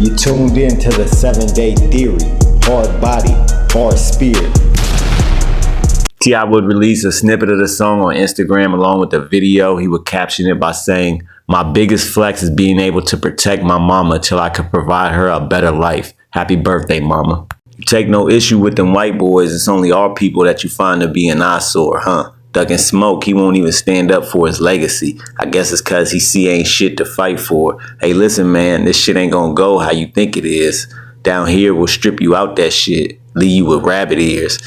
You tuned in to the 7-Day Theory. Hard body, hard spirit. T.I. would release a snippet of the song on Instagram along with the video. He would caption it by saying, "My biggest flex is being able to protect my mama till I could provide her a better life. Happy birthday, mama." You take no issue with them white boys. It's only our people that you find to be an eyesore, huh? Ducking smoke, he won't even stand up for his legacy. I guess it's cause he see ain't shit to fight for. Hey, listen, man, this shit ain't gonna go how you think it is. Down here, we'll strip you out that shit, leave you with rabbit ears.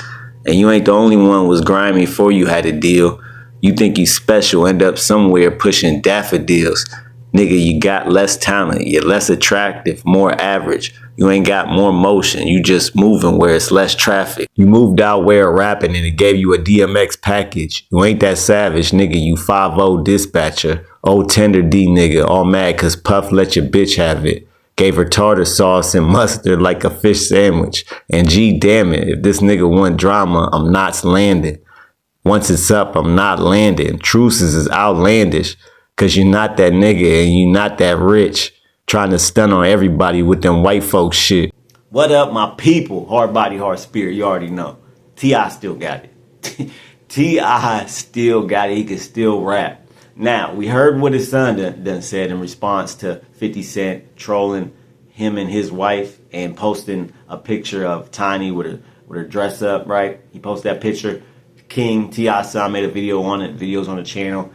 And you ain't the only one was grimy before you had a deal. You think you special, end up somewhere pushing daffodils. Nigga, you got less talent, you're less attractive, more average. You ain't got more motion, you just moving where it's less traffic. You moved out where rapping and it gave you a DMX package. You ain't that savage, nigga, you 5-0 dispatcher. Old tender D nigga, all mad cause Puff let your bitch have it. Gave her tartar sauce and mustard like a fish sandwich. And gee damn it, if this nigga want drama, I'm not landing. Once it's up, I'm not landing. Truces is outlandish. Cause you're not that nigga and you're not that rich. Trying to stun on everybody with them white folks shit. What up, my people? Hard body, hard spirit. You already know. T.I. still got it. T.I. still got it. He can still rap. Now, we heard what his son done said in response to 50 Cent trolling him and his wife and posting a picture of Tiny with her dress up, right? He posted that picture. King, T.I.'s son, made a video on it. Videos on the channel.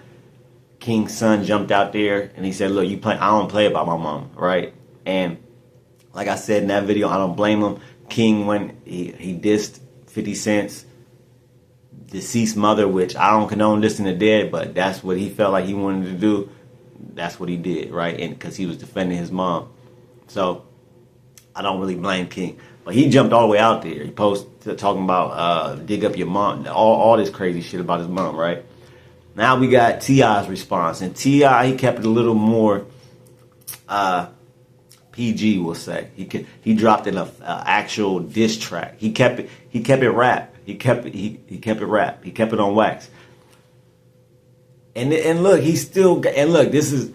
King's son jumped out there and he said, look, I don't play about my mom, right? And like I said in that video, I don't blame him. King, when he dissed 50 Cent's deceased mother, which I don't condone dissing the dead, but that's what he felt like he wanted to do. That's what he did, right? And because he was defending his mom. So I don't really blame King. But he jumped all the way out there. He posted talking about dig up your mom, all this crazy shit about his mom, right? Now we got T.I.'s response, and T.I. he kept it a little more PG, we'll say. He dropped in a actual diss track. He kept it rap. He kept it rap. He kept it on wax. And look, this is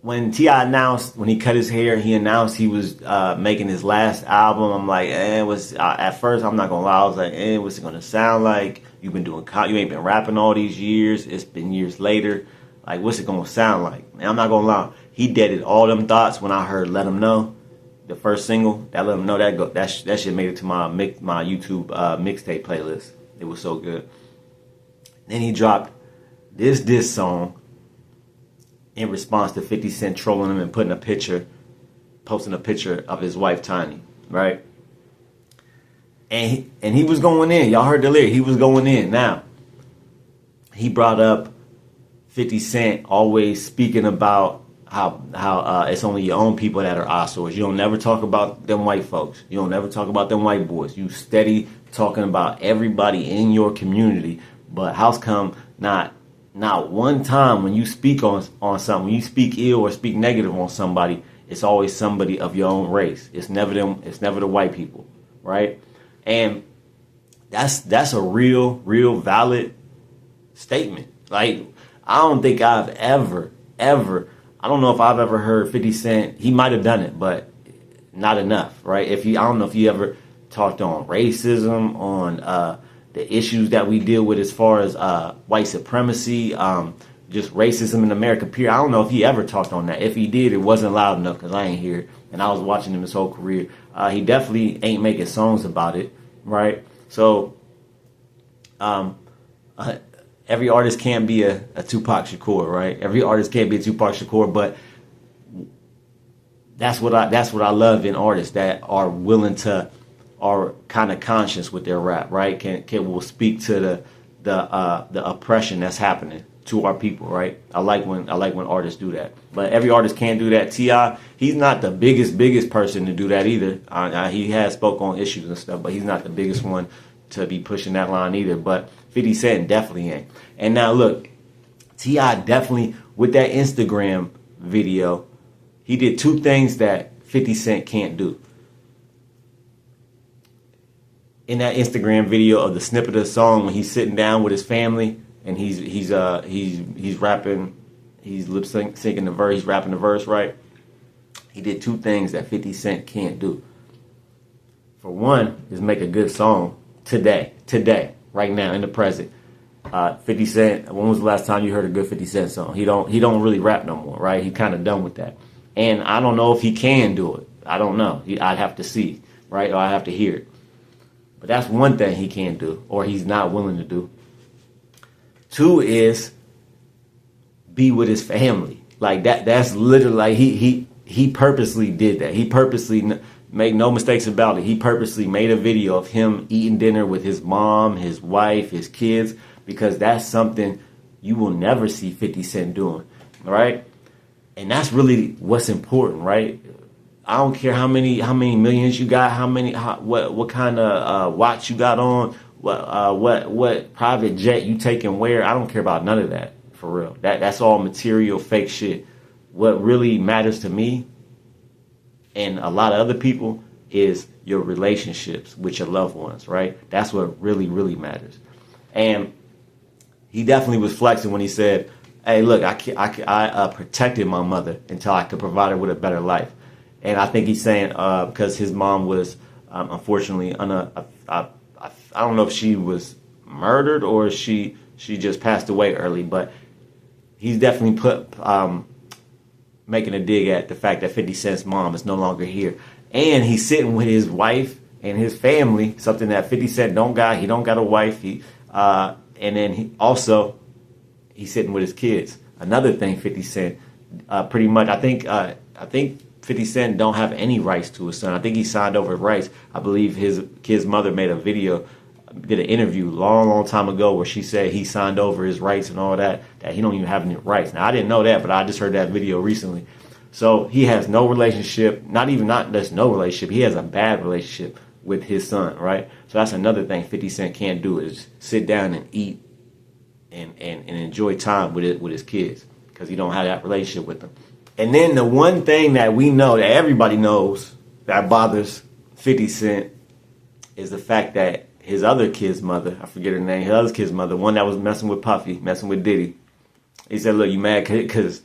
when T.I. announced, when he cut his hair, he announced he was making his last album. I'm like, at first, I'm not gonna lie, I was like, what's it gonna sound like? You've been doing, you ain't been rapping all these years. It's been years later. Like, what's it gonna sound like? And I'm not gonna lie, he deaded all them thoughts when I heard "Let 'Em Know," the first single. That "Let 'Em Know" that shit made it to my YouTube mixtape playlist. It was so good. Then he dropped this song in response to 50 Cent trolling him and posting a picture of his wife Tiny, right? And he was going in. Y'all heard the lyric. He was going in. Now, he brought up 50 Cent always speaking about how it's only your own people that are eyesores. You don't never talk about them white folks. You don't never talk about them white boys. You steady talking about everybody in your community. But how's come not one time when you speak on something, when you speak ill or speak negative on somebody, it's always somebody of your own race. It's never them. It's never the white people, right? And that's a real valid statement. Like, I don't think I've ever, I don't know if I've ever heard 50 Cent, he might have done it, but not enough, right? I don't know if you ever talked on racism, on the issues that we deal with as far as white supremacy, just racism in America, period. I don't know if he ever talked on that. If he did, it wasn't loud enough because I ain't hear it. And I was watching him his whole career. He definitely ain't making songs about it, right? So every artist can't be a Tupac Shakur, right? Every artist can't be a Tupac Shakur, but that's what I love in artists that are willing to, are kind of conscious with their rap, right? Will speak to the oppression that's happening to our people, right? I like when artists do that, but every artist can't do that. T.I., he's not the biggest person to do that either. He has spoke on issues and stuff, but he's not the biggest one to be pushing that line either. But 50 Cent definitely ain't. And now look, T.I. definitely, with that Instagram video, he did two things that 50 Cent can't do. In that Instagram video of the snippet of the song when he's sitting down with his family and he's rapping, he's lip syncing the verse, he's rapping the verse, right? he did two things that 50 Cent can't do. For one, is make a good song today, right now, in the present. 50 Cent, when was the last time you heard a good 50 Cent song? He don't really rap no more, right? He kind of done with that. And I don't know if he can do it. I don't know. I'd have to see, right? Or I'd have to hear it. But that's one thing he can't do, or he's not willing to do. Two is be with his family. Like that's literally like he purposely did that. He purposely make no mistakes about it. He purposely made a video of him eating dinner with his mom, his wife, his kids, because that's something you will never see 50 Cent doing, right? And that's really what's important, right? I don't care how many millions you got, what kind of watch you got on, what private jet you take and where. I don't care about none of that, for real. That's all material, fake shit. What really matters to me and a lot of other people is your relationships with your loved ones, right? That's what really, really matters. And he definitely was flexing when he said, hey, look, I protected my mother until I could provide her with a better life. And I think he's saying because his mom was unfortunately I don't know if she was murdered or she just passed away early, but he's definitely making a dig at the fact that 50 Cent's mom is no longer here. And he's sitting with his wife and his family, something that 50 Cent don't got. He don't got a wife. And then he's sitting with his kids. Another thing 50 Cent pretty much, I think 50 Cent don't have any rights to his son. I think he signed over rights. I believe his kid's mother made a video, did an interview long time ago where she said he signed over his rights and all that he don't even have any rights. Now, I didn't know that, but I just heard that video recently. So he has no relationship, not just no relationship. He has a bad relationship with his son, right? So that's another thing 50 Cent can't do is sit down and eat and enjoy time with his kids because he don't have that relationship with them. And then the one thing that we know, that everybody knows, that bothers 50 Cent is the fact that his other kid's mother, I forget her name, his other kid's mother, one that was messing with Puffy, messing with Diddy. He said, look, you mad because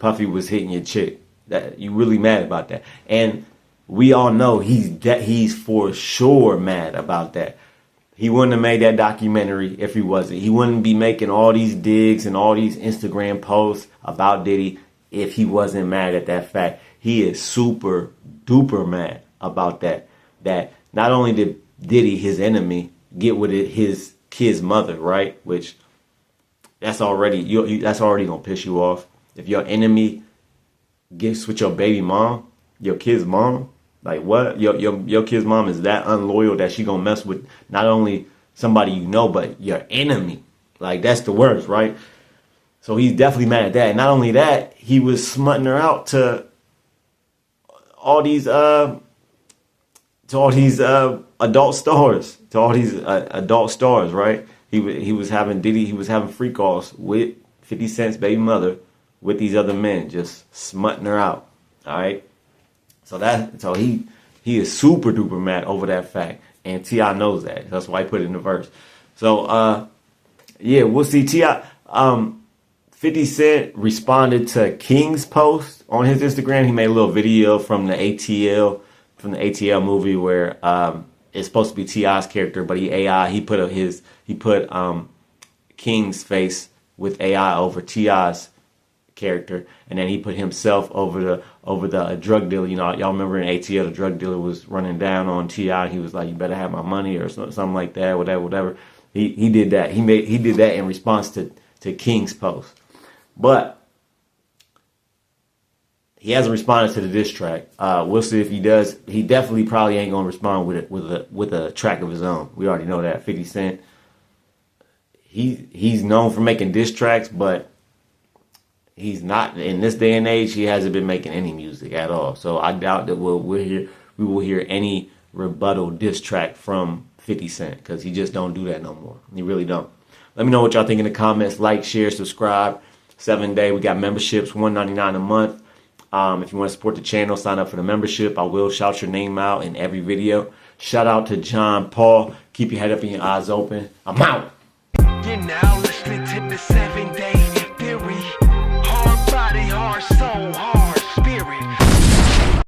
Puffy was hitting your chick. That you really mad about that. And we all know he's for sure mad about that. He wouldn't have made that documentary if he wasn't. He wouldn't be making all these digs and all these Instagram posts about Diddy if he wasn't mad at that fact. He is super duper mad about that. That not only did Diddy, his enemy, get with his kid's mother, right? Which that's already gonna piss you off. If your enemy gets with your baby mom, your kid's mom, like what? Your kid's mom is that unloyal that she gonna mess with not only somebody you know, but your enemy. Like that's the worst, right? So he's definitely mad at that. And not only that, he was smutting her out to all these adult stars, right? He was having free calls with 50 Cent's baby mother with these other men, just smutting her out. All right. So he is super duper mad over that fact. And T.I. knows that. That's why he put it in the verse. So yeah, we'll see. T.I. 50 Cent responded to King's post on his Instagram. He made a little video from the ATL movie where it's supposed to be T.I.'s character, but he put King's face with AI over T.I.'s character, and then he put himself over the drug dealer. You know, y'all remember in ATL the drug dealer was running down on T.I. He was like, "You better have my money" or something like that, whatever. He did that. He did that in response to King's post. But he hasn't responded to the diss track. We'll see if he does. He definitely probably ain't gonna respond with a track of his own. We already know that. 50 Cent, he's known for making diss tracks, but he's not in this day and age. He hasn't been making any music at all. So I doubt that we will hear any rebuttal diss track from 50 Cent because he just don't do that no more. He really don't. Let me know what y'all think in the comments. Like, share, subscribe. 7-day. We got memberships, $1.99 a month. If you want to support the channel, sign up for the membership. I will shout your name out in every video. Shout out to John Paul. Keep your head up and your eyes open. I'm out. You're now listening to the 7